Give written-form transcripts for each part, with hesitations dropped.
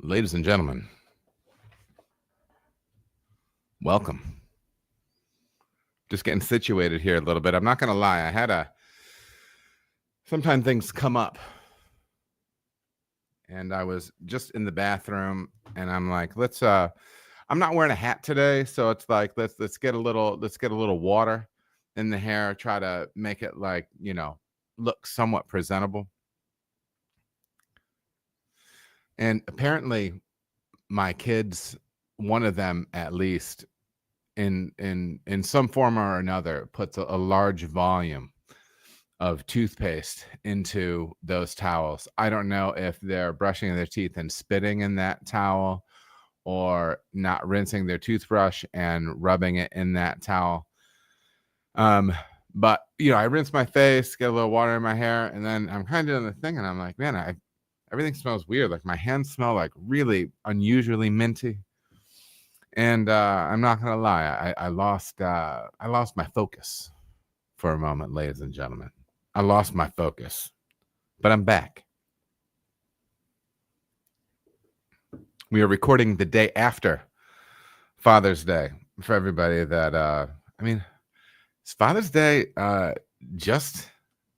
Ladies and gentlemen, welcome. Just getting situated here a little bit. I'm not going to lie. Sometimes things come up and I was just in the bathroom and I'm like, I'm not wearing a hat today. So it's like, let's get a little water in the hair, try to make it look somewhat presentable. And apparently my kids, one of them at least, in some form or another, puts a large volume of toothpaste into those towels. I don't know if they're brushing their teeth and spitting in that towel or not rinsing their toothbrush and rubbing it in that towel. But I rinse my face, get a little water in my hair, and then I'm kind of doing the thing and I'm like, man, everything smells weird. Like my hands smell like really unusually minty. And I'm not gonna lie, I lost my focus for a moment, ladies and gentlemen. I lost my focus, but I'm back. We are recording the day after Father's Day. For everybody that is Father's Day just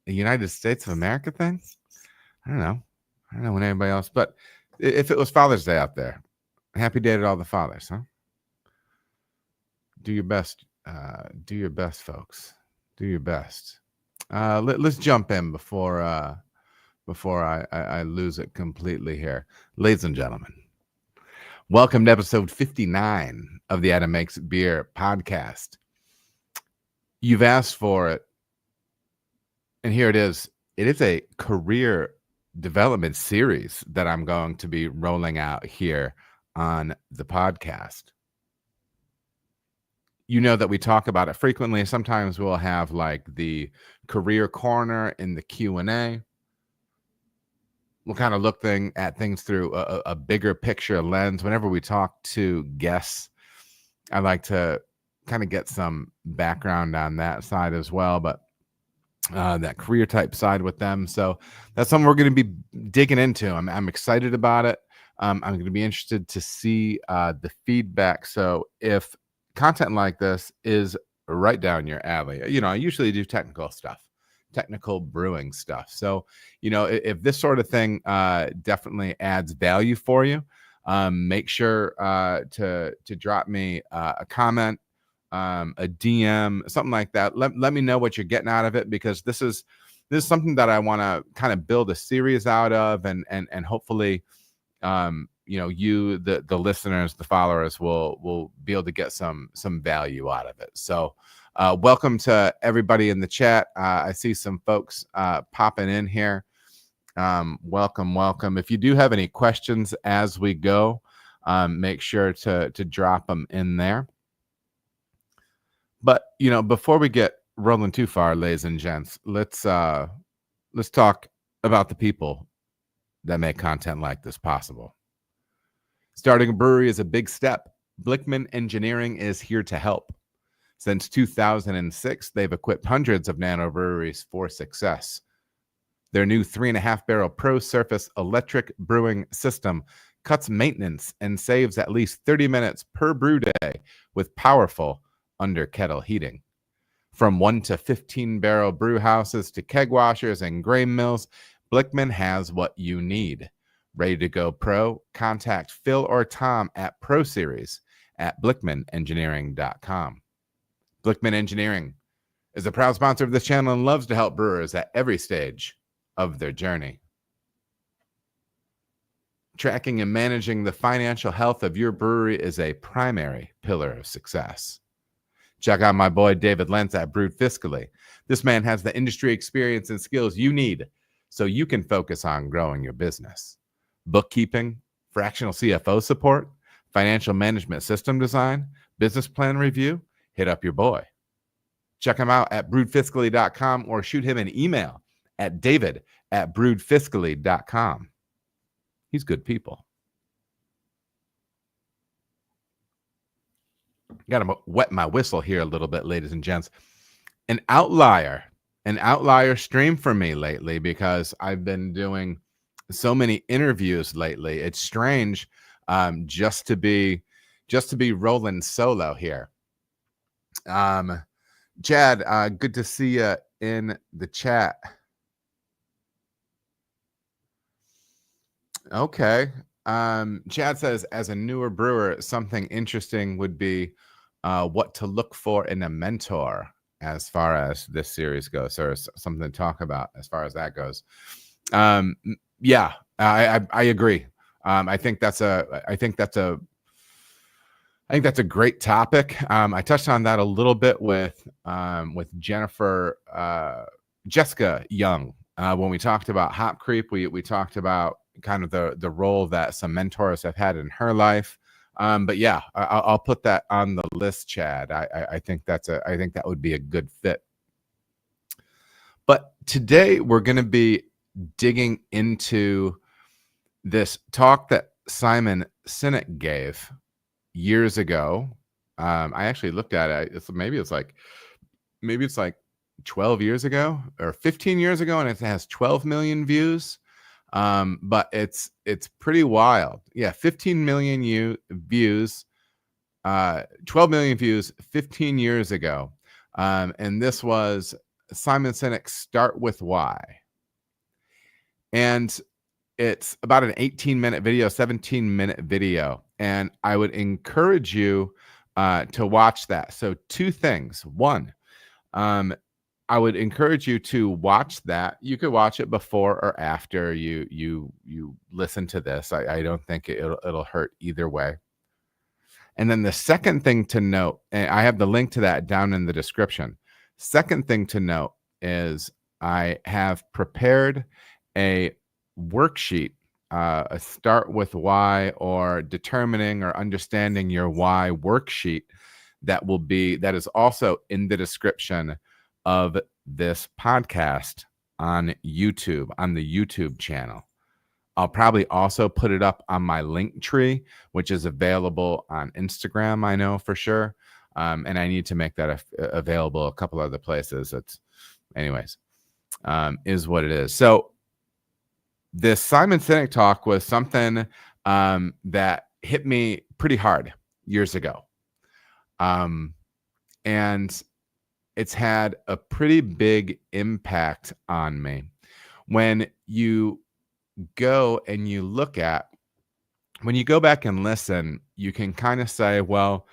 a United States of America thing? I don't know when anybody else, but if it was Father's Day out there, happy day to all the fathers, huh? Do your best, folks. Do your best. Let's jump in before I lose it completely here. Ladies and gentlemen, welcome to episode 59 of the Adam Makes Beer podcast. You've asked for it, and here it is. It is a career development series that I'm going to be rolling out here on the podcast. You know that we talk about it frequently. Sometimes we'll have like the career corner in the Q&A. We'll kind of look at things through a bigger picture lens. Whenever we talk to guests, I like to kind of get some background on that side as well, but that career type side with them. So that's something we're going to be digging into. I'm excited about it. I'm going to be interested to see the feedback. So if content like this is right down your alley, I usually do technical brewing stuff. So, if this sort of thing definitely adds value for you, make sure to drop me a comment, a DM, something like that. Let me know what you're getting out of it, because this is something that I want to kind of build a series out of, and hopefully, you, the listeners, the followers will be able to get some value out of it. So welcome to everybody in the chat. I see some folks popping in here. Welcome. If you do have any questions as we go, make sure to drop them in there. But before we get rolling too far, ladies and gents, let's talk about the people that make content like this possible. Starting a brewery is a big step. Blickman Engineering is here to help. Since 2006, they've equipped hundreds of nano breweries for success. Their new 3.5 barrel Pro Surface electric brewing system cuts maintenance and saves at least 30 minutes per brew day with powerful under kettle heating. From 1 to 15 barrel brew houses to keg washers and grain mills, Blickman has what you need. Ready to go pro? Contact Phil or Tom at Pro Series at blickmanengineering.com. Blickman Engineering is a proud sponsor of this channel and loves to help brewers at every stage of their journey. Tracking and managing the financial health of your brewery is a primary pillar of success. Check out my boy David Lentz at Brewed Fiscally. This man has the industry experience and skills you need so you can focus on growing your business. Bookkeeping, fractional CFO support, financial management system design, business plan review, hit up your boy. Check him out at brewedfiscally.com or shoot him an email at david@brewedfiscally.com. He's good people. Got to wet my whistle here a little bit, ladies and gents. An outlier stream for me lately, because I've been doing so many interviews lately. It's strange, just to be rolling solo here. Chad, good to see you in the chat. Okay. Chad says, as a newer brewer, something interesting would be what to look for in a mentor as far as this series goes, or something to talk about as far as that goes. Yeah, I agree. I think that's a great topic. I touched on that a little bit with Jessica Young, when we talked about hop creep. We talked about kind of the role that some mentors have had in her life. But yeah, I'll put that on the list, Chad. I think that would be a good fit. But today we're going to be digging into this talk that Simon Sinek gave years ago. I actually looked at it. Maybe it's like 12 years ago or 15 years ago, and it has 12 million views. But it's pretty wild. Yeah, 15 million views, 12 million views 15 years ago. And this was Simon Sinek's Start With Why. And it's about an 18-minute video, 17-minute video. And I would encourage you to watch that. So 2 things. One, I would encourage you to watch that. You could watch it before or after you listen to this. I don't think it'll hurt either way. And then the second thing to note, and I have the link to that down in the description. Second thing to note is I have prepared a worksheet, a Start With Why or Determining or Understanding Your Why worksheet that is also in the description of this podcast on YouTube, on the YouTube channel. I'll probably also put it up on my link tree, which is available on Instagram, I know for sure. And I need to make that available a couple other places. Is what it is. So this Simon Sinek talk was something that hit me pretty hard years ago. And it's had a pretty big impact on me. When you go and you look at, when you go back and listen, you can kind of say, well,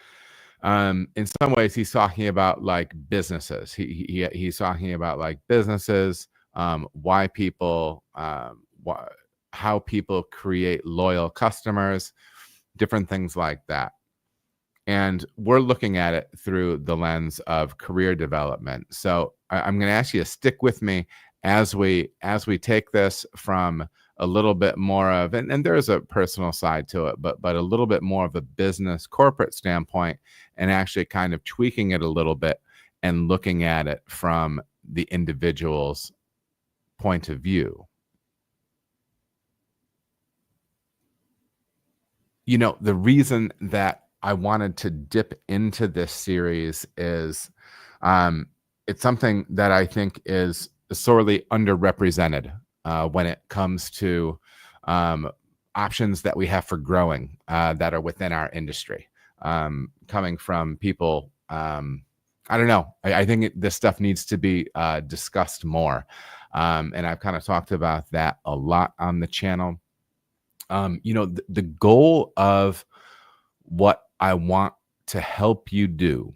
in some ways he's talking about like businesses. He's talking about like businesses, why people, how people create loyal customers, different things like that. And we're looking at it through the lens of career development. So I'm going to ask you to stick with me as we take this from a little bit more of, and there's a personal side to it, but a little bit more of a business corporate standpoint, and actually kind of tweaking it a little bit and looking at it from the individual's point of view. You know, the reason that I wanted to dip into this series is it's something that I think is sorely underrepresented when it comes to options that we have for growing that are within our industry. Coming from people, I don't know. I think this stuff needs to be discussed more. And I've kind of talked about that a lot on the channel. You know, the goal of what I want to help you do,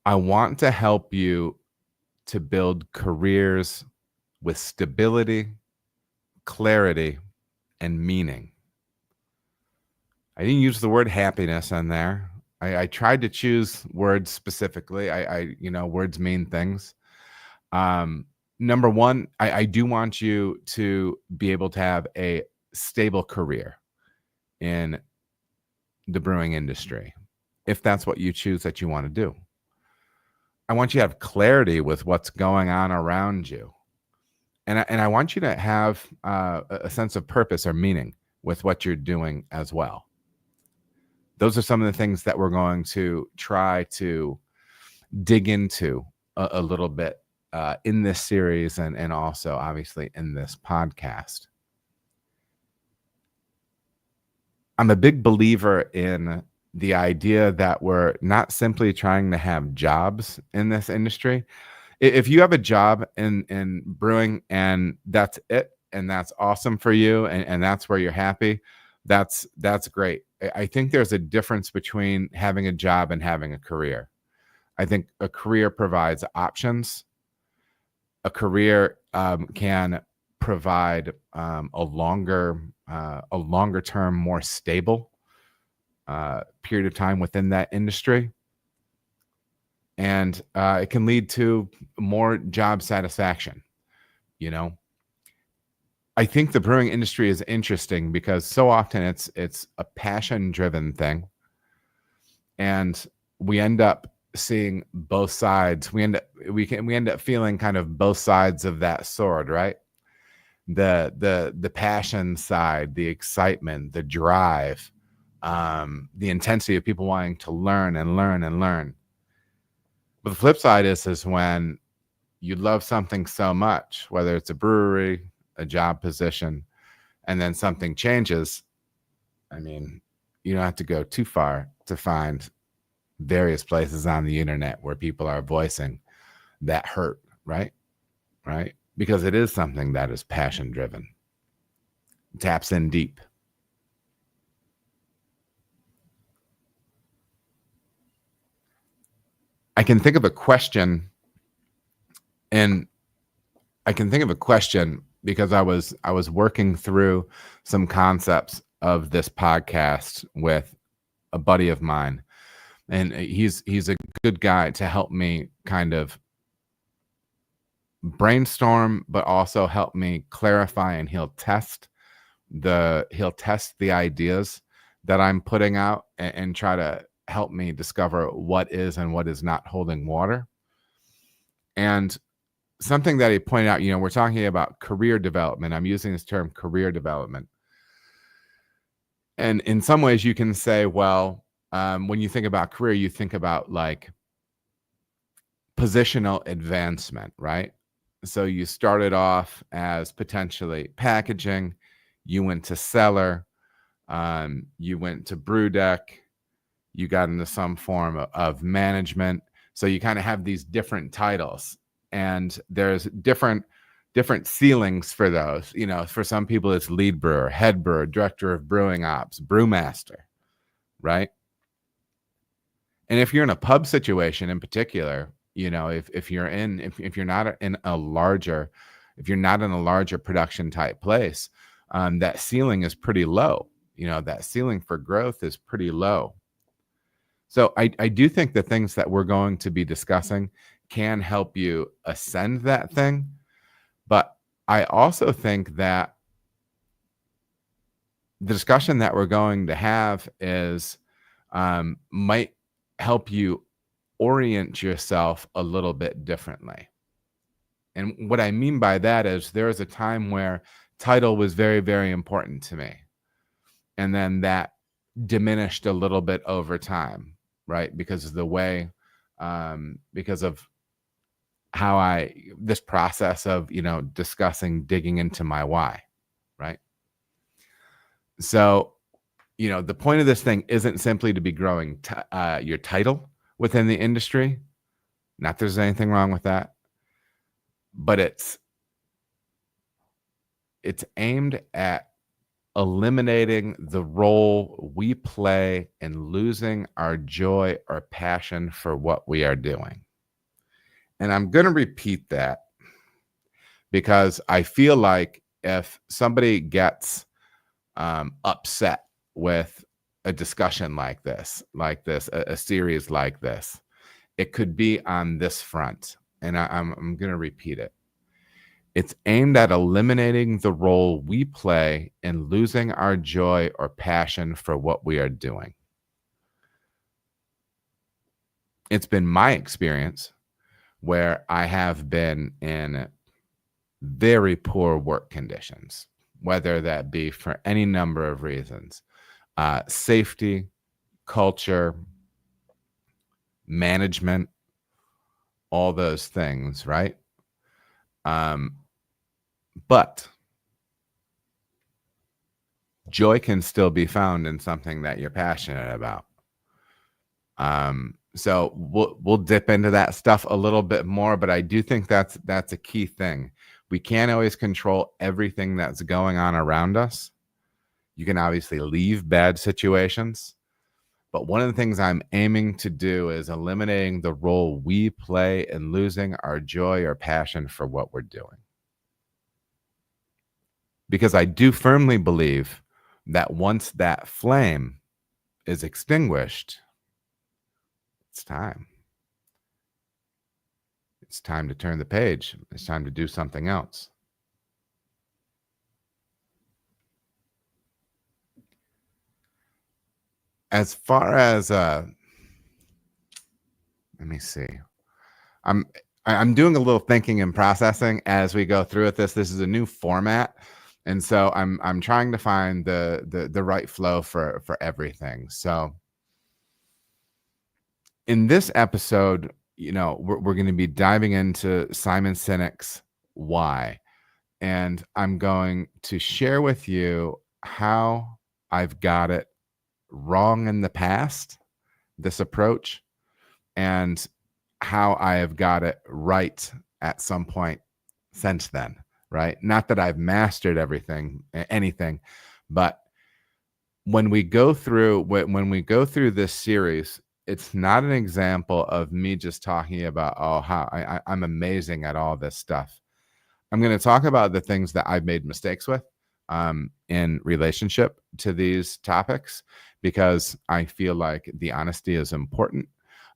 I want to help you to build careers with stability, clarity, and meaning. I didn't use the word happiness on there. I tried to choose words specifically. Words mean things. Number one, I do want you to be able to have a stable career in the brewing industry, if that's what you choose that you want to do. I want you to have clarity with what's going on around you. And I want you to have a sense of purpose or meaning with what you're doing as well. Those are some of the things that we're going to try to dig into a little bit in this series and also obviously in this podcast. I'm a big believer in the idea that we're not simply trying to have jobs in this industry. If you have a job in brewing and that's it, and that's awesome for you, and that's where you're happy, that's great. I think there's a difference between having a job and having a career. I think a career provides options. A career can provide a longer term, more stable period of time within that industry, and it can lead to more job satisfaction. You know, I think the brewing industry is interesting because so often it's a passion driven thing, and we end up seeing both sides. We end up feeling kind of both sides of that sword, right? The passion side, the excitement, the drive, the intensity of people wanting to learn and learn and learn. But the flip side is when you love something so much, whether it's a brewery, a job position, and then something changes. I mean, you don't have to go too far to find various places on the internet where people are voicing that hurt, right? Right? Because it is something that is passion driven, taps in deep. I can think of a question, and I can think of a question because I was working through some concepts of this podcast with a buddy of mine, and he's a good guy to help me kind of brainstorm, but also help me clarify, and he'll test the ideas that I'm putting out, and try to help me discover what is and what is not holding water. And something that he pointed out, we're talking about career development. I'm using this term career development. And in some ways you can say, well, when you think about career, you think about like positional advancement, right? So you started off as potentially packaging, you went to cellar, you went to brew deck, you got into some form of management. So you kind of have these different titles, and there's different ceilings for those. For some people it's lead brewer, head brewer, director of brewing ops, brewmaster, right? And if you're in a pub situation in particular, if you're not in a larger production type place, that ceiling is pretty low. That ceiling for growth is pretty low. So I do think the things that we're going to be discussing can help you ascend that thing. But I also think that the discussion that we're going to have is might help you orient yourself a little bit differently. And what I mean by that is there was a time where title was very, very important to me. And then that diminished a little bit over time, right? Because of the way, because of how this process of, discussing, digging into my why, right? So, the point of this thing isn't simply to be growing your title within the industry. Not that there's anything wrong with that, but it's aimed at eliminating the role we play in losing our joy or passion for what we are doing. And I'm going to repeat that because I feel like if somebody gets upset with a discussion like this, a series like this, it could be on this front. And I'm going to repeat it. It's aimed at eliminating the role we play in losing our joy or passion for what we are doing. It's been my experience where I have been in very poor work conditions, whether that be for any number of reasons, safety, culture, management, all those things, right? But joy can still be found in something that you're passionate about. So we'll dip into that stuff a little bit more, but I do think that's a key thing. We can't always control everything that's going on around us. You can obviously leave bad situations, but one of the things I'm aiming to do is eliminating the role we play in losing our joy or passion for what we're doing. Because I do firmly believe that once that flame is extinguished, it's time. It's time to turn the page. It's time to do something else. As far as let me see. I'm doing a little thinking and processing as we go through with this. This is a new format, and so I'm trying to find the right flow for everything. So in this episode, we're going to be diving into Simon Sinek's Why, and I'm going to share with you how I've got it wrong in the past, this approach, and how I have got it right at some point since then, right? Not that I've mastered anything, but when we go through this series, it's not an example of me just talking about, oh, how I'm amazing at all this stuff. I'm going to talk about the things that I've made mistakes with in relationship to these topics, because I feel like the honesty is important,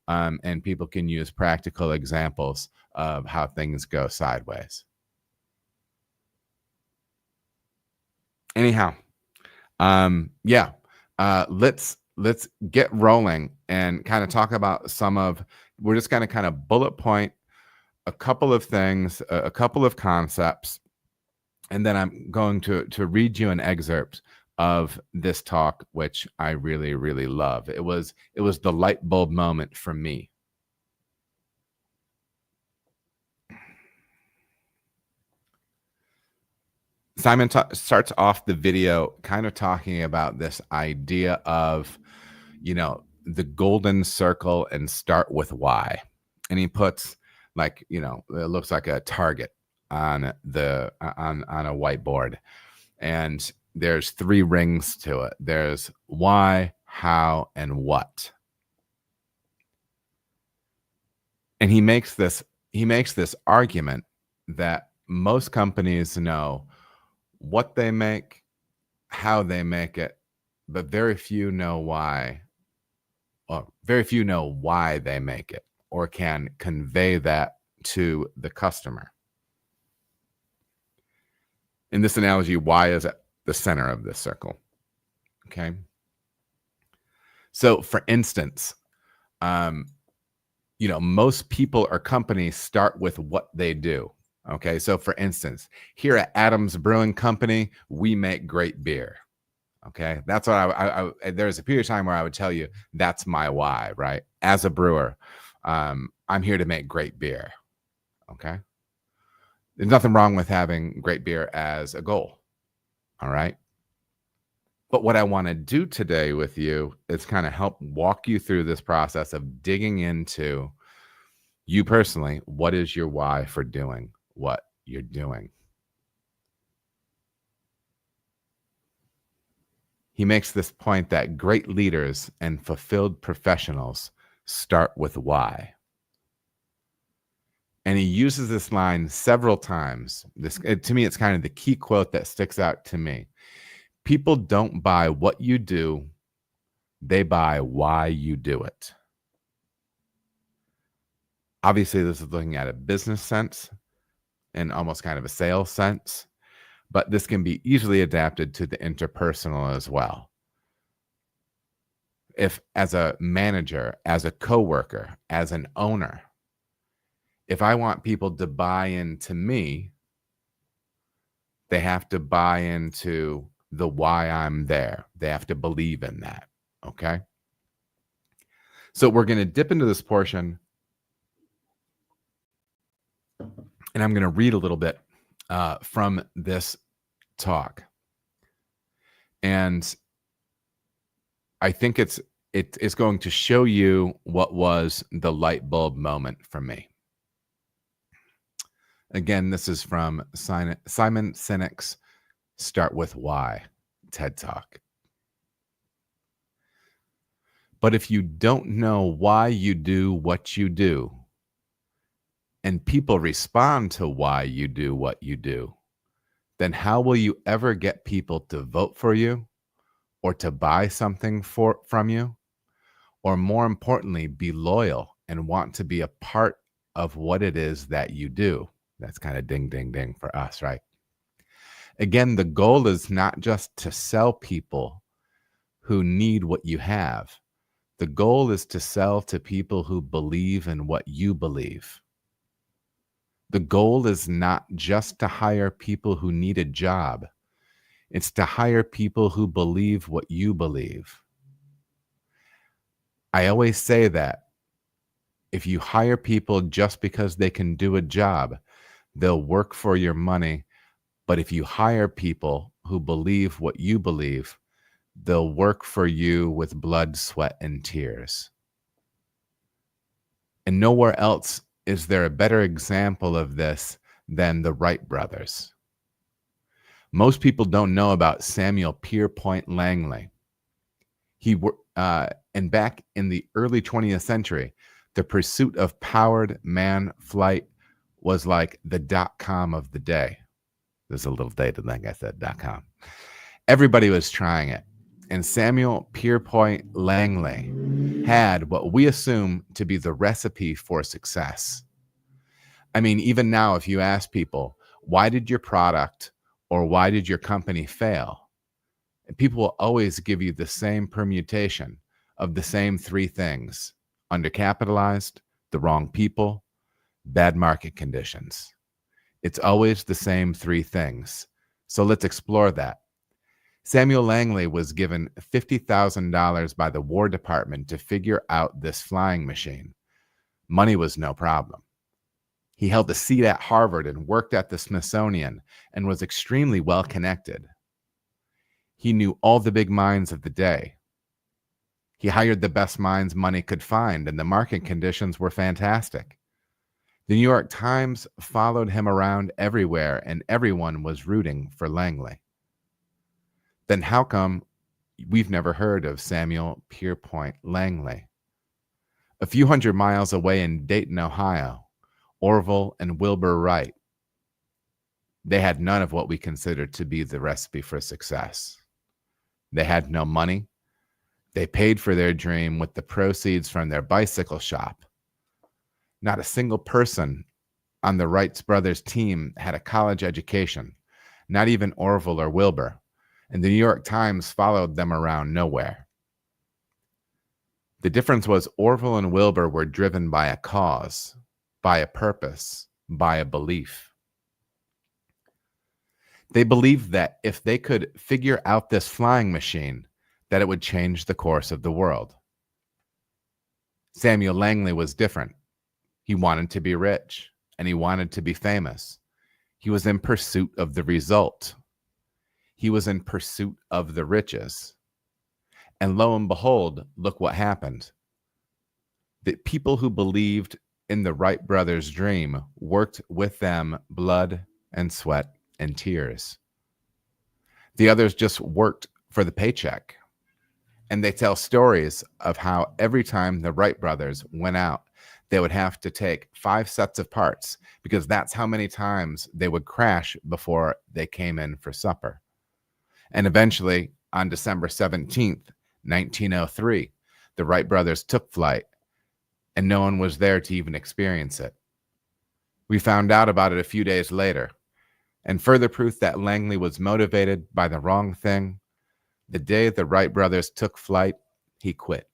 and people can use practical examples of how things go sideways. Anyhow, let's get rolling and kind of talk about we're just going to kind of bullet point a couple of things, a couple of concepts, and then I'm going to read you an excerpt of this talk, which I really, really love. It was the light bulb moment for me. Simon starts off the video kind of talking about this idea of, the golden circle and start with why. And he puts it looks like a target on on a whiteboard. And there's 3 rings to it. There's why, how, and what. And he makes this argument that most companies know what they make, how they make it, but very few know why. Well, very few know why they make it or can convey that to the customer. In this analogy, why is at the center of this circle. Okay. So for instance, most people or companies start with what they do. Okay. So for instance, here at Adams Brewing Company, we make great beer. Okay. That's what I there's a period of time where I would tell you that's my why, right? As a brewer, I'm here to make great beer. Okay. There's nothing wrong with having great beer as a goal. All right. But what I want to do today with you is kind of help walk you through this process of digging into you personally. What is your why for doing what you're doing? He makes this point that great leaders and fulfilled professionals start with why. And he uses this line several times. To me, it's kind of the key quote that sticks out to me. People don't buy what you do, they buy why you do it. Obviously, this is looking at a business sense and almost kind of a sales sense, but this can be easily adapted to the interpersonal as well. If as a manager, as a coworker, as an owner, if I want people to buy into me, they have to buy into the why I'm there. They have to believe in that. Okay. So we're going to dip into this portion And I'm going to read a little bit from this talk. And I think it is going to show you what was the light bulb moment for me. Again, this is from Simon Sinek's Start With Why TED Talk. But if you don't know why you do what you do, and people respond to why you do what you do, then how will you ever get people to vote for you or to buy something from you? Or more importantly, be loyal and want to be a part of what it is that you do. That's kind of ding, ding, ding for us, right? Again, the goal is not just to sell people who need what you have. The goal is to sell to people who believe in what you believe. The goal is not just to hire people who need a job. It's to hire people who believe what you believe. I always say that if you hire people just because they can do a job, they'll work for your money. But if you hire people who believe what you believe, they'll work for you with blood, sweat, and tears. And nowhere else is there a better example of this than the Wright brothers. Most people don't know about Samuel Pierpont Langley. And back in the early 20th century, the pursuit of powered man flight was like the .com of the day. There's a little dated thing I said, .com. Everybody was trying it. And Samuel Pierpont Langley had what we assume to be the recipe for success. I mean, even now, if you ask people, why did your product or why did your company fail? And people will always give you the same permutation of the same three things: undercapitalized, the wrong people, bad market conditions. It's always the same three things. So let's explore that. Samuel Langley was given $50,000 by the War Department to figure out this flying machine. Money was no problem. He held a seat at Harvard and worked at the Smithsonian and was extremely well connected. He knew all the big minds of the day. He hired the best minds money could find, and the market conditions were fantastic. The New York Times followed him around everywhere, and everyone was rooting for Langley. Then how come we've never heard of Samuel Pierpont Langley? A few hundred miles away in Dayton, Ohio, Orville and Wilbur Wright, they had none of what we consider to be the recipe for success. They had no money. They paid for their dream with the proceeds from their bicycle shop. Not a single person on the Wright brothers team had a college education, not even Orville or Wilbur, and the New York Times followed them around nowhere. The difference was Orville and Wilbur were driven by a cause, by a purpose, by a belief. They believed that if they could figure out this flying machine, that it would change the course of the world. Samuel Langley was different. He wanted to be rich, and he wanted to be famous. He was in pursuit of the result. He was in pursuit of the riches. And lo and behold, look what happened. The people who believed in the Wright brothers' dream worked with them blood and sweat and tears. The others just worked for the paycheck. And they tell stories of how every time the Wright brothers went out, they would have to take 5 sets of parts because that's how many times they would crash before they came in for supper. And eventually, on December 17th, 1903, the Wright brothers took flight, and no one was there to even experience it. We found out about it a few days later, and further proof that Langley was motivated by the wrong thing. The day the Wright brothers took flight, he quit.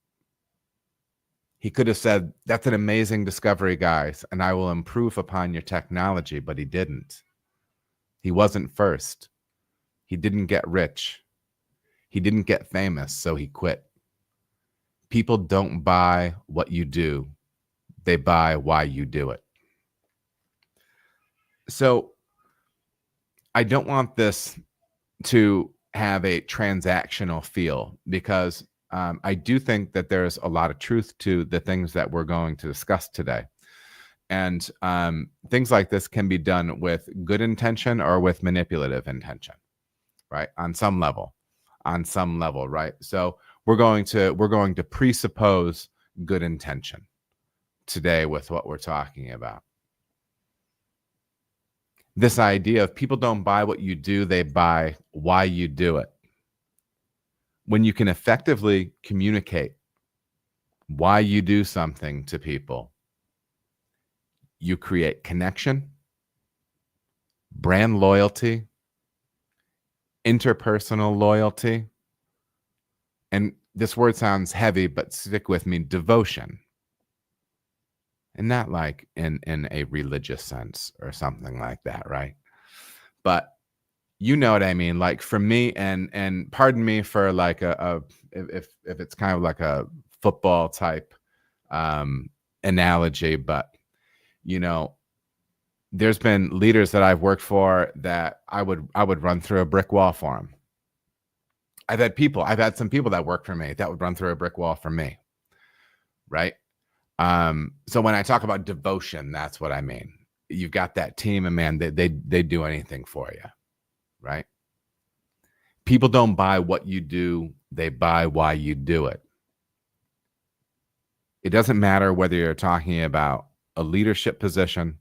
He could have said, "That's an amazing discovery, guys, and I will improve upon your technology," but he didn't. He wasn't first. He didn't get rich. He didn't get famous, so he quit. People don't buy what you do. They buy why you do it. So I don't want this to have a transactional feel, because I do think that there's a lot of truth to the things that we're going to discuss today. And things like this can be done with good intention or with manipulative intention, right? On some level, right? So we're going to presuppose good intention today with what we're talking about. This idea of people don't buy what you do, they buy why you do it. When you can effectively communicate why you do something to people, you create connection, brand loyalty, interpersonal loyalty, and this word sounds heavy, but stick with me, devotion. And not like in a religious sense or something like that, right? But you know what I mean? Like for me, and pardon me for like if it's kind of like a football type analogy, but you know, there's been leaders that I've worked for that I would run through a brick wall for them. I've had some people that work for me that would run through a brick wall for me, right? So when I talk about devotion, that's what I mean. You've got that team, and man, they do anything for you, right? People don't buy what you do, they buy why you do it. It doesn't matter whether you're talking about a leadership position,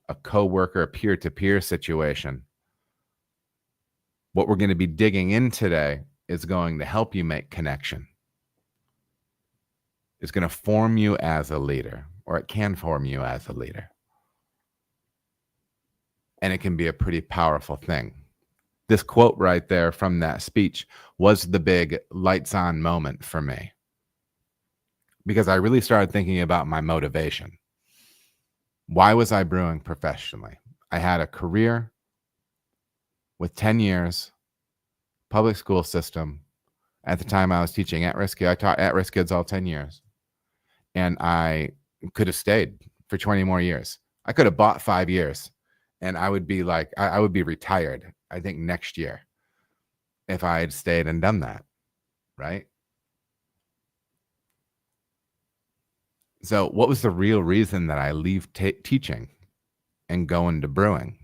a coworker, a peer-to-peer situation. What we're going to be digging in today is going to help you make connection. It's going to form you as a leader, or it can form you as a leader. And it can be a pretty powerful thing. This quote right there from that speech was the big lights on moment for me, because I really started thinking about my motivation. Why was I brewing professionally? I had a career with 10 years, public school system. At the time I was teaching at-risk kids. I taught at-risk kids all 10 years. And I could have stayed for 20 more years. I could have bought 5 years, and I would be like, I would be retired, I think, next year if I had stayed and done that, right? So what was the real reason that I leave teaching and go into brewing?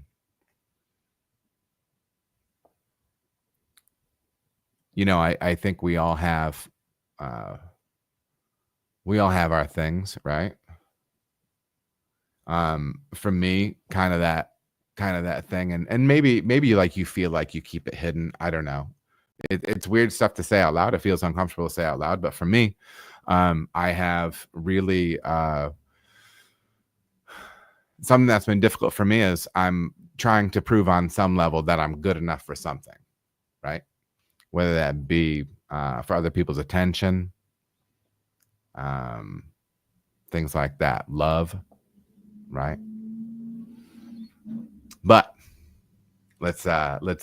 You know, I think we all have our things, right? For me, kind of that thing, and maybe like you feel like you keep it hidden. I don't know. It's weird stuff to say out loud. It feels uncomfortable to say out loud, but for me, I have really something that's been difficult for me is I'm trying to prove on some level that I'm good enough for something, right? Whether that be for other people's attention, things like that, love, right? But let's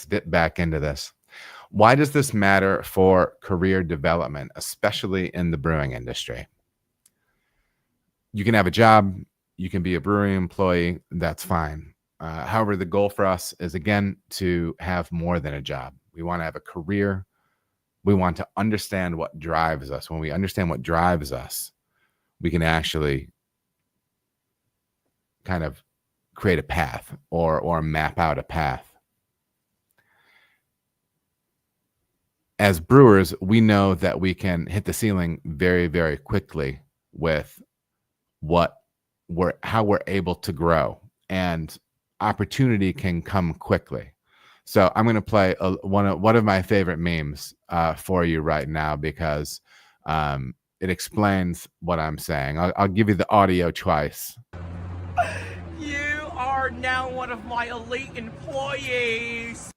dip back into this. Why does this matter for career development, especially in the brewing industry? You can have a job, you can be a brewery employee, that's fine. However, the goal for us is, again, to have more than a job. We want to have a career. We want to understand what drives us. When we understand what drives us, we can actually kind of create a path or map out a path. As brewers, we know that we can hit the ceiling very, very quickly with how we're able to grow, and opportunity can come quickly. So I'm going to play one of my favorite memes for you right now, because it explains what I'm saying. I'll give you the audio twice. You are now one of my elite employees.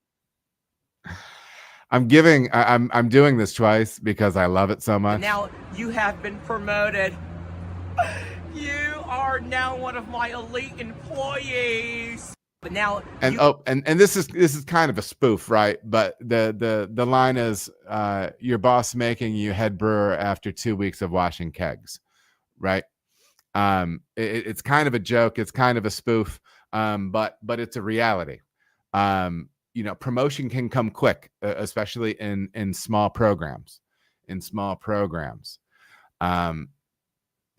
I'm doing this twice because I love it so much. And now you have been promoted. You are now one of my elite employees. But now and this is kind of a spoof, right? But the line is your boss making you head brewer after 2 weeks of washing kegs, right? It's kind of a joke. It's kind of a spoof. but it's a reality. Promotion can come quick, especially in small programs.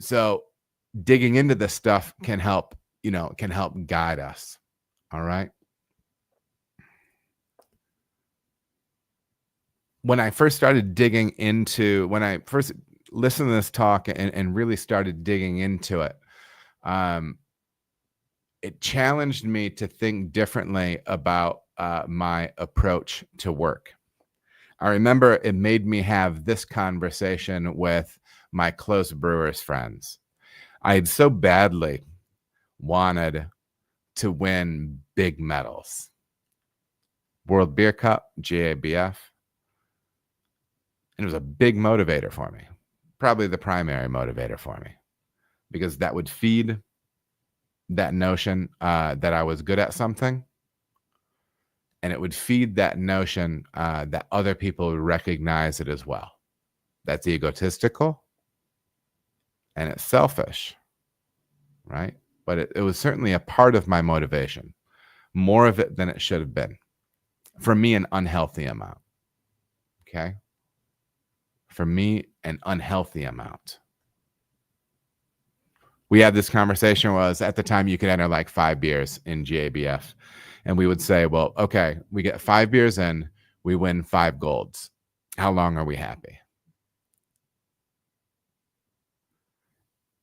So digging into this stuff can help guide us. All right. When I first started digging into, when I first listened to this talk and really started digging into it, it challenged me to think differently about my approach to work. I remember it made me have this conversation with my close brewers friends. I had so badly wanted to win big medals. World Beer Cup, GABF. And it was a big motivator for me, probably the primary motivator for me, because that would feed that notion that I was good at something. And it would feed that notion that other people would recognize it as well. That's egotistical and it's selfish, right? But it was certainly a part of my motivation, more of it than it should have been. For me, an unhealthy amount. Okay? For me, an unhealthy amount. We had this conversation was at the time you could enter like 5 beers in GABF. And we would say, well, okay, we get 5 beers in, we win 5 golds. How long are we happy?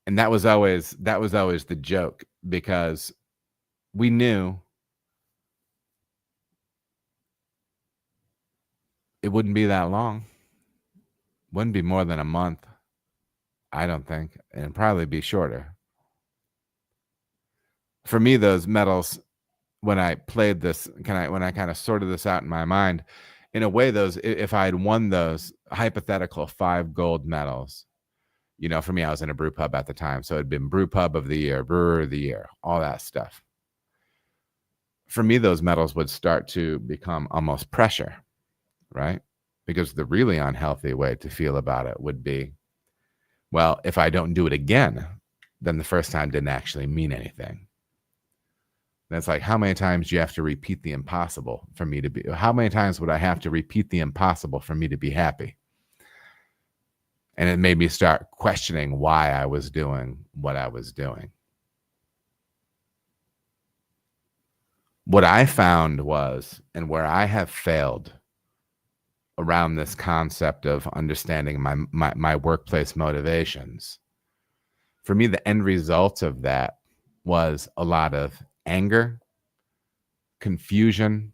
And that was always the joke, because we knew it wouldn't be that long. Wouldn't be more than a month, I don't think, and probably be shorter. For me, those medals, when I played this, when I kind of sorted this out in my mind, in a way, those, if I had won those hypothetical 5 gold medals, for me, I was in a brew pub at the time, so it'd been brew pub of the year, brewer of the year, all that stuff. For me, those medals would start to become almost pressure, right? Because the really unhealthy way to feel about it would be, well, if I don't do it again, then the first time didn't actually mean anything. That's like, how many times do you have to repeat the impossible for me to be, how many times would I have to repeat the impossible for me to be happy? And it made me start questioning why I was doing what I was doing. What I found was, and where I have failed around this concept of understanding my workplace motivations, for me, the end result of that was a lot of anger, confusion,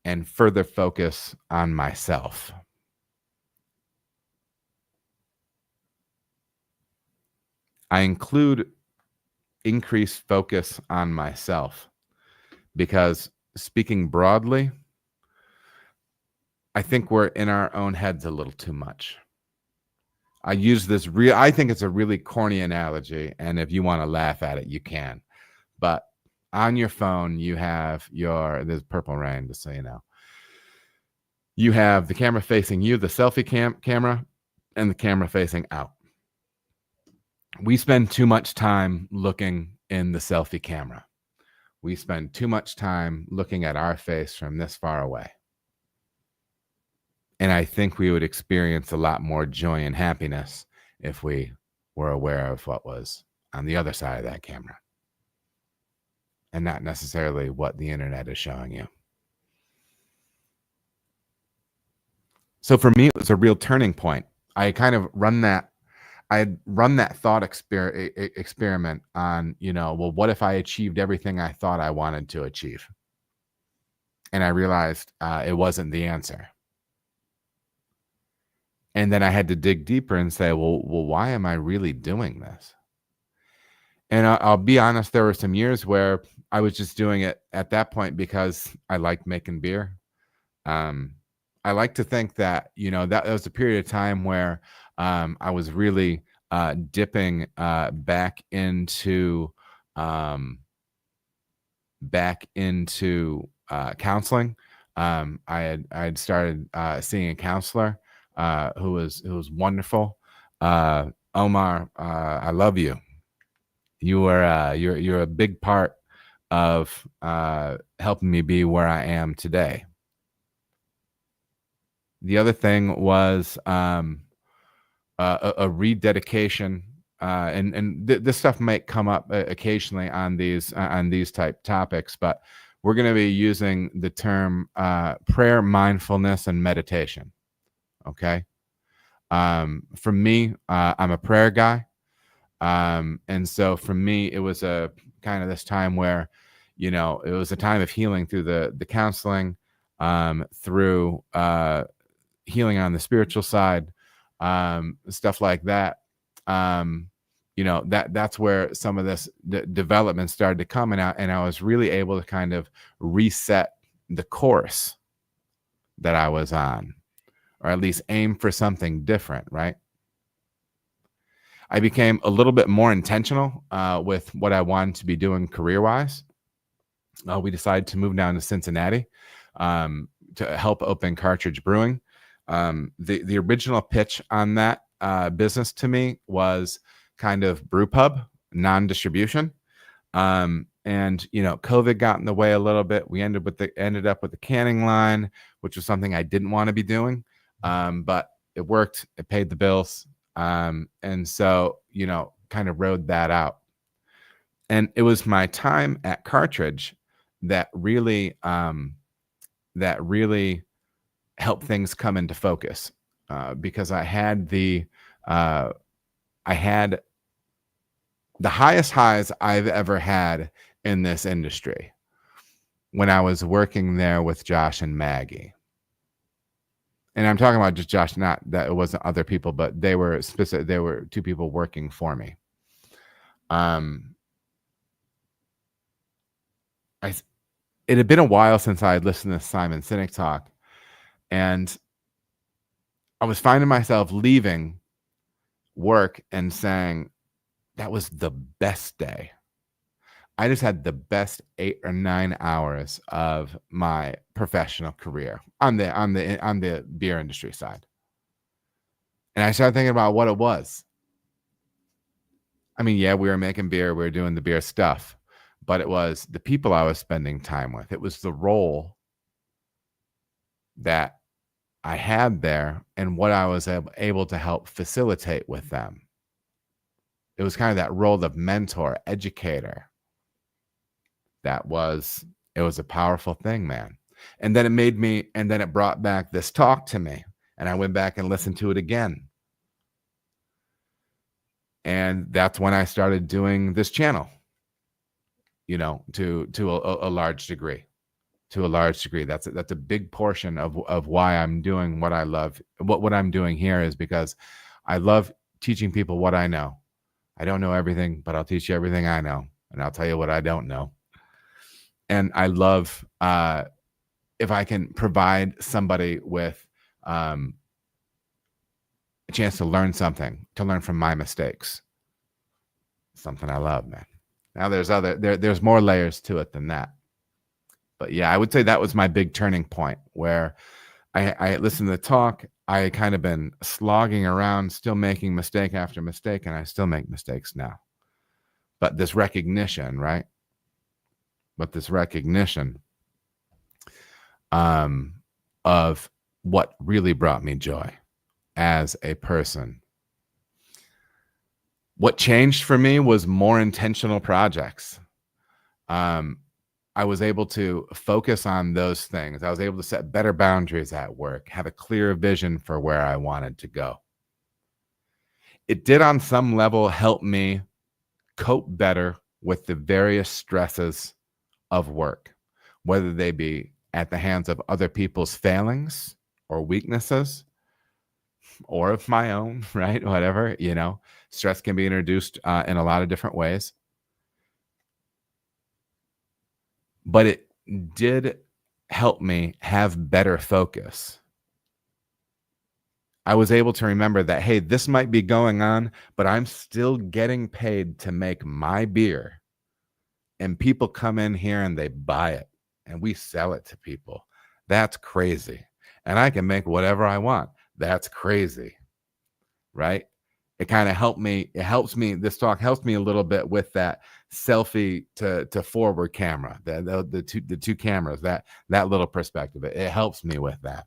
and further focus on myself. I include increased focus on myself because, speaking broadly, I think we're in our own heads a little too much. I use this I think it's a really corny analogy, and if you want to laugh at it, you can. But on your phone, you have there's purple rain, just so you know. You have the camera facing you, the selfie camera, and the camera facing out. We spend too much time looking in the selfie camera. We spend too much time looking at our face from this far away. And I think we would experience a lot more joy and happiness if we were aware of what was on the other side of that camera, and not necessarily what the internet is showing you. So for me, it was a real turning point. I kind of run that thought experiment on, well, what if I achieved everything I thought I wanted to achieve? And I realized it wasn't the answer. And then I had to dig deeper and say, well, why am I really doing this? And I'll be honest, there were some years where I was just doing it at that point because I liked making beer. I like to think that, that was a period of time where I was really dipping back into counseling. I had started seeing a counselor who was wonderful. Omar, I love you. You're a big part of helping me be where I am today. The other thing was a rededication, and this stuff might come up occasionally on these type topics, but we're going to be using the term prayer, mindfulness, and meditation. Okay. For me, I'm a prayer guy. And so for me, it was a kind of this time where, it was a time of healing through the counseling, through healing on the spiritual side, stuff like that. That's where some of this development started to come, and I was really able to kind of reset the course that I was on, or at least aim for something different, right? I became a little bit more intentional with what I wanted to be doing career-wise. We decided to move down to Cincinnati to help open Cartridge Brewing. The original pitch on that business to me was kind of brew pub, non-distribution. And COVID got in the way a little bit. We ended up with the canning line, which was something I didn't want to be doing. But it worked. It paid the bills. And so, kind of rode that out. And it was my time at Cartridge that really helped things come into focus, because I had the highest highs I've ever had in this industry when I was working there with Josh and Maggie. And I'm talking about just Josh, not that it wasn't other people, but they were specific. They were two people working for me. It had been a while since I had listened to Simon Sinek talk, and I was finding myself leaving work and saying, that was the best day. I just had the best 8 or 9 hours of my professional career on the beer industry side. And I started thinking about what it was. I mean, yeah, we were making beer, we were doing the beer stuff, but it was the people I was spending time with. It was the role that I had there and what I was able to help facilitate with them. It was kind of that role of mentor, educator. It was a powerful thing, man. And then it brought back this talk to me, and I went back and listened to it again. And that's when I started doing this channel, to a large degree. To a large degree, that's a big portion of why I'm doing what I love. What I'm doing here is because I love teaching people what I know. I don't know everything, but I'll teach you everything I know, and I'll tell you what I don't know. And I love if I can provide somebody with a chance to learn something, to learn from my mistakes. Something I love, man. Now there's more layers to it than that. But yeah, I would say that was my big turning point where I listened to the talk. I had kind of been slogging around, still making mistake after mistake, and I still make mistakes now. But this recognition, right? Of what really brought me joy as a person. What changed for me was more intentional projects. I was able to focus on those things. I was able to set better boundaries at work, have a clear vision for where I wanted to go. It did on some level help me cope better with the various stresses of work, whether they be at the hands of other people's failings or weaknesses or of my own, right? Whatever, stress can be introduced in a lot of different ways. But it did help me have better focus. I was able to remember that, hey, this might be going on, but I'm still getting paid to make my beer. And people come in here and they buy it and we sell it to people. That's crazy. And I can make whatever I want. That's crazy. Right? it kind of helped me. It helps me. This talk helps me a little bit with that selfie to forward camera, the two cameras, that little perspective. It helps me with that.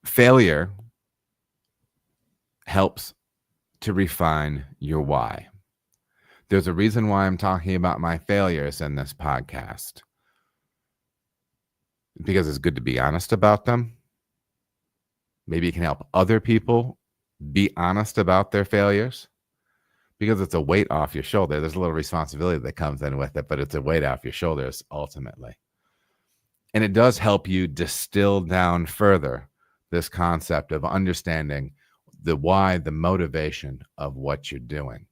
Failure helps to refine your why. There's a reason why I'm talking about my failures in this podcast, because it's good to be honest about them. Maybe it can help other people be honest about their failures, because it's a weight off your shoulder. There's a little responsibility that comes in with it, but it's a weight off your shoulders ultimately. And it does help you distill down further this concept of understanding the why, the motivation of what you're doing.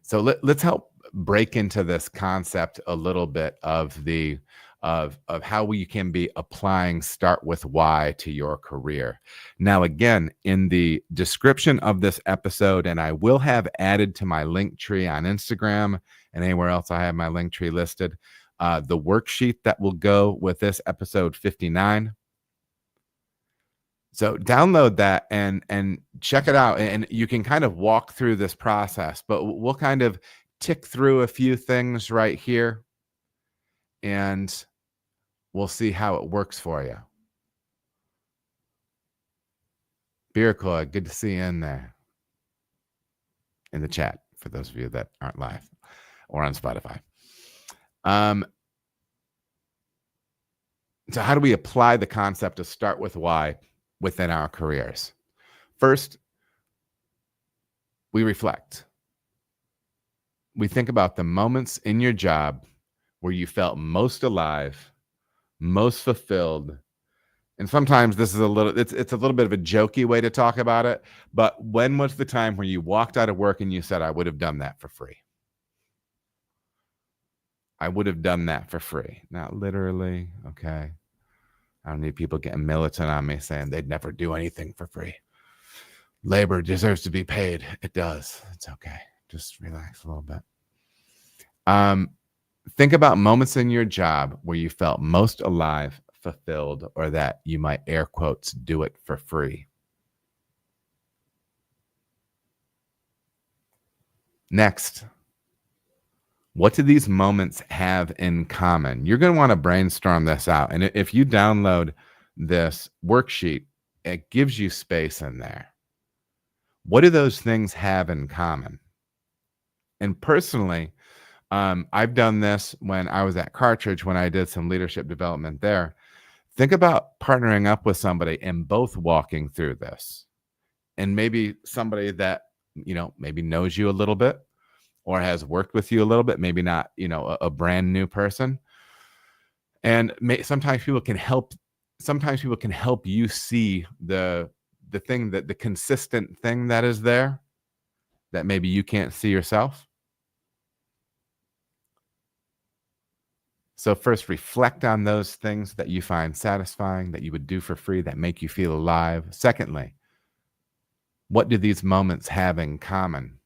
So let's help break into this concept a little bit of the of how we can be applying start with why to your career. Now, again, in the description of this episode, and I will have added to my link tree on Instagram and anywhere else I have my link tree listed, the worksheet that will go with this episode 59. So download that and check it out, and you can kind of walk through this process, but we'll kind of tick through a few things right here, and we'll see how it works for you. Beercoy, good to see you in there in the chat for those of you that aren't live or on Spotify. So how do we apply the concept of start with why within our careers? First, we reflect. We think about the moments in your job where you felt most alive, most fulfilled. And sometimes this is it's a little bit of a jokey way to talk about it, but when was the time where you walked out of work and you said, I would have done that for free? I would have done that for free. Not literally, okay? I don't need people getting militant on me saying they'd never do anything for free. Labor deserves to be paid. It does. It's okay. Just relax a little bit. Think about moments in your job where you felt most alive, fulfilled, or that you might air quotes do it for free. Next, what do these moments have in common? You're going to want to brainstorm this out. And if you download this worksheet, it gives you space in there. What do those things have in common? And personally, I've done this when I was at Cartridge, when I did some leadership development there. Think about partnering up with somebody and both walking through this. And maybe somebody that, maybe knows you a little bit or has worked with you a little bit, maybe not, a brand new person. And sometimes people can help you see the thing, that the consistent thing that is there that maybe you can't see yourself. So first, reflect on those things that you find satisfying, that you would do for free, that make you feel alive. Secondly, what do these moments have in common?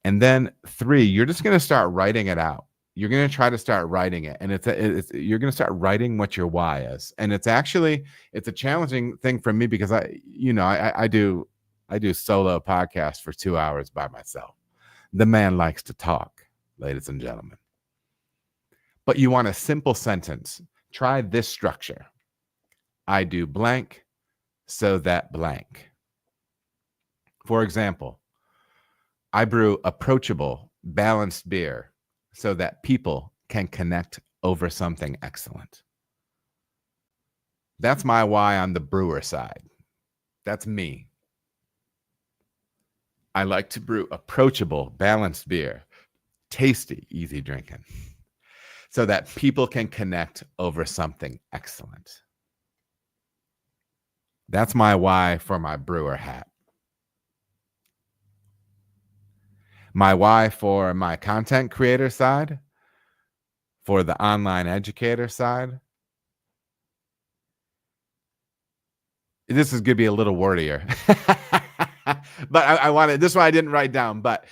And then 3, you're just going to start writing it out. You're going to try to start writing it, and you're going to start writing what your why is. And it's a challenging thing for me because I do solo podcasts for 2 hours by myself. The man likes to talk, ladies and gentlemen. But you want a simple sentence. Try this structure. I do blank so that blank. For example, I brew approachable, balanced beer so that people can connect over something excellent. That's my why on the brewer side. That's me. I like to brew approachable, balanced beer, tasty, easy drinking, so that people can connect over something excellent. That's my why for my brewer hat. My why for my content creator side, for the online educator side. This is going to be a little wordier, but I wanted, this one I didn't write down, but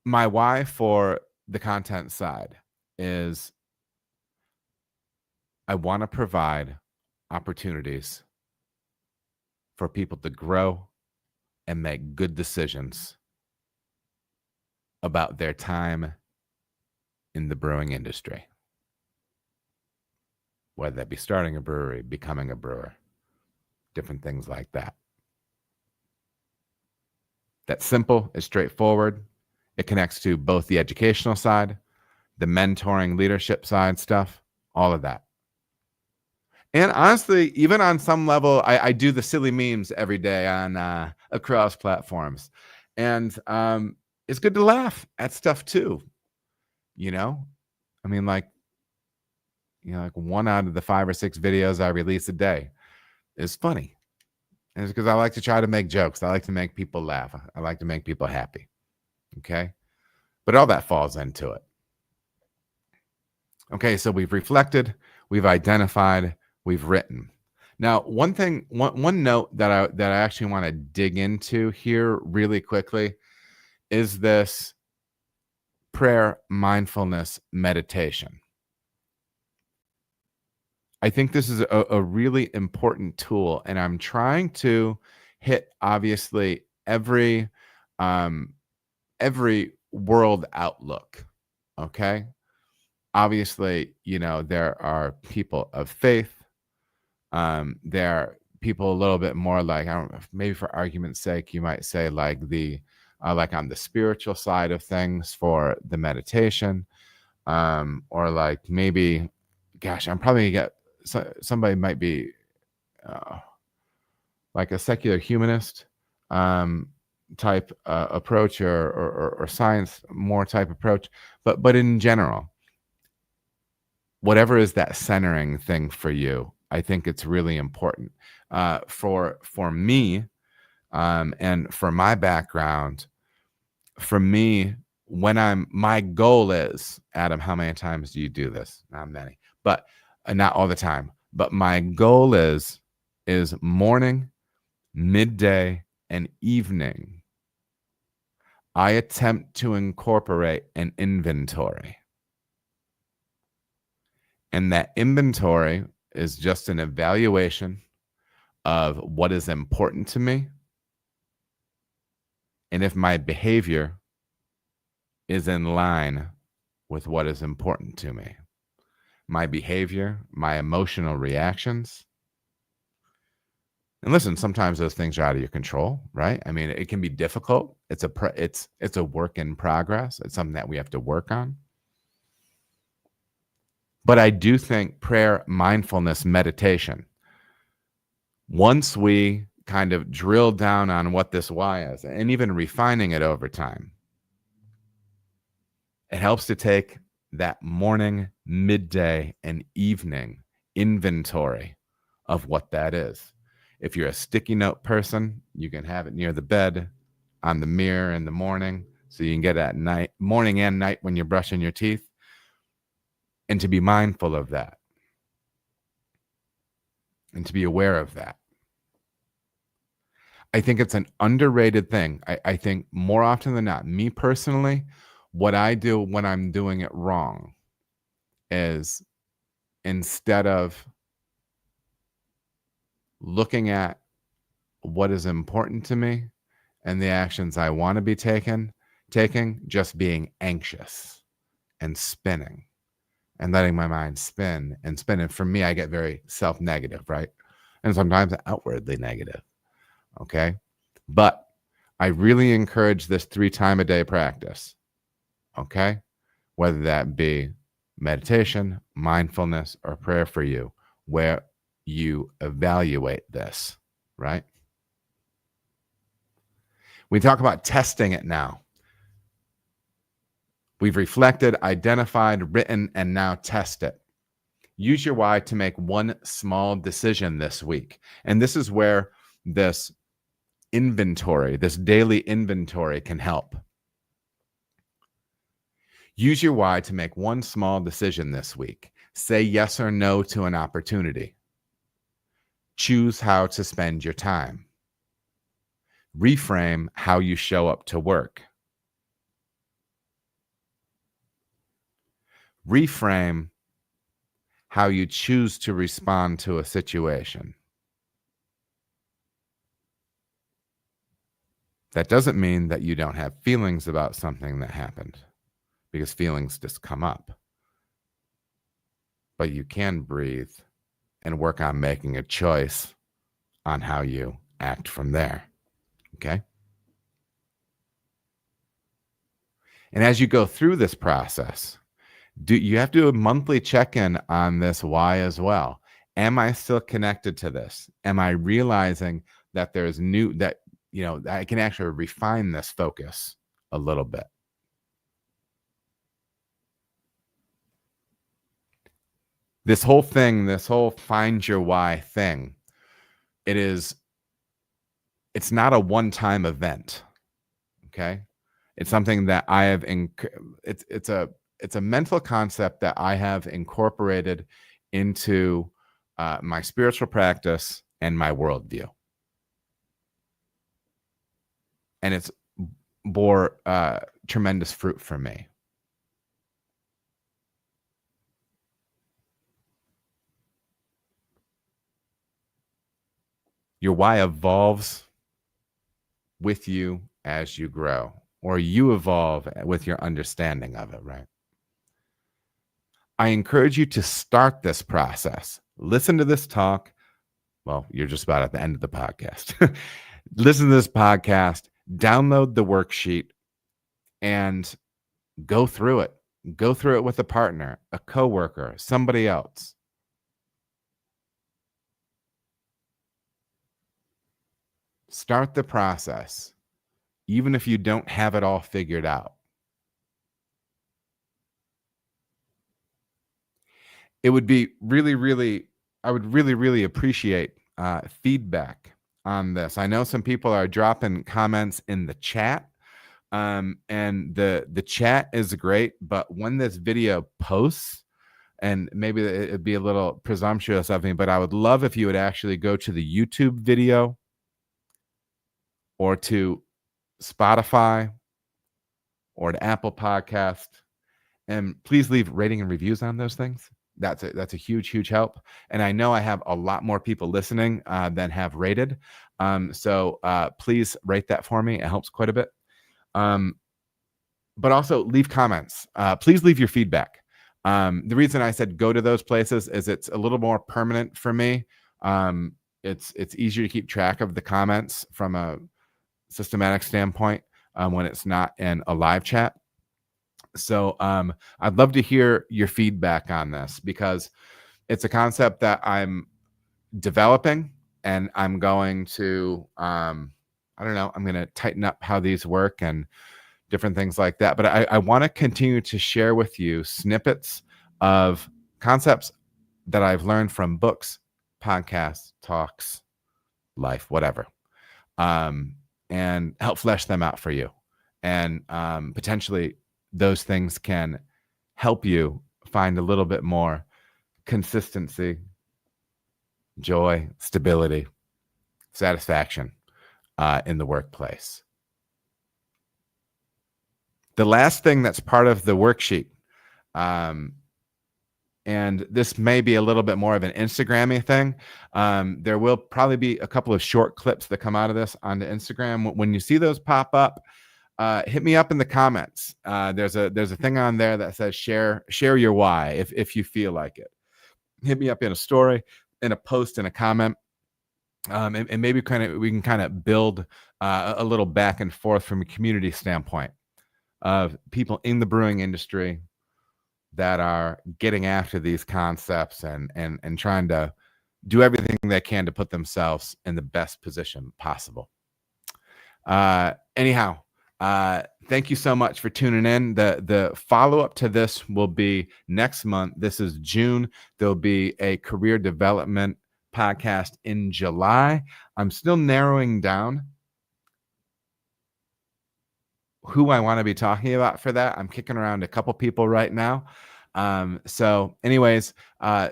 my why for the content side is I want to provide opportunities for people to grow and make good decisions about their time in the brewing industry, whether that be starting a brewery, becoming a brewer, different things like that. That's simple, it's straightforward. It connects to both the educational side, the mentoring, leadership side stuff, all of that. And honestly, even on some level, I do the silly memes every day on across platforms. And it's good to laugh at stuff too. You know, I mean, like 1 out of the 5 or 6 videos I release a day is funny. And it's because I like to try to make jokes. I like to make people laugh. I like to make people happy. Okay. But all that falls into it. Okay. So we've reflected, we've identified, we've written. Now, one note that I actually want to dig into here really quickly is this prayer mindfulness meditation. I think this is a really important tool, and I'm trying to hit obviously every world outlook. Okay. Obviously, there are people of faith. There are people a little bit more like, I don't know, maybe for argument's sake, you might say like like on the spiritual side of things for the meditation, or like maybe, gosh, I'm probably gonna get somebody might be like a secular humanist type approach, or science more type approach, but in general, whatever is that centering thing for you, I think it's really important. For me, and for my background, for me, my goal is, Adam, how many times do you do this? Not many, but not all the time. But my goal is morning, midday, and evening. I attempt to incorporate an inventory. And that inventory is just an evaluation of what is important to me and if my behavior is in line with what is important to me. My behavior, my emotional reactions. And listen, sometimes those things are out of your control, right? I mean, it can be difficult. It's a work in progress. It's something that we have to work on. But I do think prayer, mindfulness, meditation, once we kind of drill down on what this why is, and even refining it over time, it helps to take that morning, midday, and evening inventory of what that is. If you're a sticky note person, you can have it near the bed, on the mirror in the morning, so you can get it at night, morning and night when you're brushing your teeth, and to be mindful of that and to be aware of that. I think it's an underrated thing. I think more often than not, me personally, what I do when I'm doing it wrong is, instead of looking at what is important to me and the actions I want to be taking, just being anxious and spinning and letting my mind spin and spin. And for me, I get very self-negative, right? And sometimes outwardly negative. Okay. But I really encourage this 3 times a day practice. Okay. Whether that be meditation, mindfulness, or prayer for you, where you evaluate this, right? We talk about testing it now. We've reflected, identified, written, and now test it. Use your why to make one small decision this week. And this is where this inventory, this daily inventory, can help. Use your why to make one small decision this week. Say yes or no to an opportunity. Choose how to spend your time. Reframe how you show up to work. Reframe how you choose to respond to a situation. That doesn't mean that you don't have feelings about something that happened, because feelings just come up. But you can breathe and work on making a choice on how you act from there. Okay? And as you go through this process, you have to do a monthly check-in on this why as well. Am I still connected to this? Am I realizing that there's I can actually refine this focus a little bit? This whole find your why thing, it's not a one-time event. Okay? It's something that I have it's a mental concept that I have incorporated into my spiritual practice and my worldview. And it's bore tremendous fruit for me. Your why evolves with you as you grow, or you evolve with your understanding of it, right? I encourage you to start this process. Listen to this talk. Well, you're just about at the end of the podcast. Listen to this podcast, download the worksheet, and go through it. Go through it with a partner, a coworker, somebody else. Start the process, even if you don't have it all figured out. It would be I would really appreciate feedback on this. I know some people are dropping comments in the chat, and the chat is great, but when this video posts, and maybe it'd be a little presumptuous of me, but I would love if you would actually go to the YouTube video or to Spotify or to Apple Podcast, and please leave rating and reviews on those things. That's a huge help. And I know I have a lot more people listening than have rated. So please rate that for me. It helps quite a bit. But also leave comments. Please leave your feedback. The reason I said go to those places is it's a little more permanent for me. It's easier to keep track of the comments from a systematic standpoint when it's not in a live chat. So I'd love to hear your feedback on this, because it's a concept that I'm developing, and I'm going to I'm going to tighten up how these work and different things like that. But I want to continue to share with you snippets of concepts that I've learned from books, podcasts, talks, life, whatever, and help flesh them out for you. And potentially those things can help you find a little bit more consistency, joy, stability, satisfaction in the workplace. The last thing that's part of the worksheet, and this may be a little bit more of an Instagram-y thing. There will probably be a couple of short clips that come out of this onto Instagram. When you see those pop up, hit me up in the comments. There's a thing on there that says share your why if you feel like it. Hit me up in a story, in a post, in a comment, and maybe we can kind of build a little back and forth from a community standpoint of people in the brewing industry that are getting after these concepts and trying to do everything they can to put themselves in the best position possible. Anyhow, thank you so much for tuning in. The follow-up to this will be next month. This is June. There'll be a career development podcast in July. I'm still narrowing down who I want to be talking about for that. I'm kicking around a couple people right now. So anyways,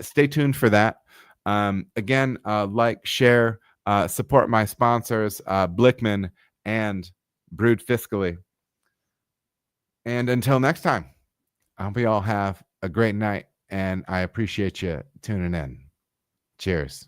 stay tuned for that. Again, like, share, support my sponsors, Blickman and Brewed Fiscally. And until next time, I hope you all have a great night and I appreciate you tuning in. Cheers.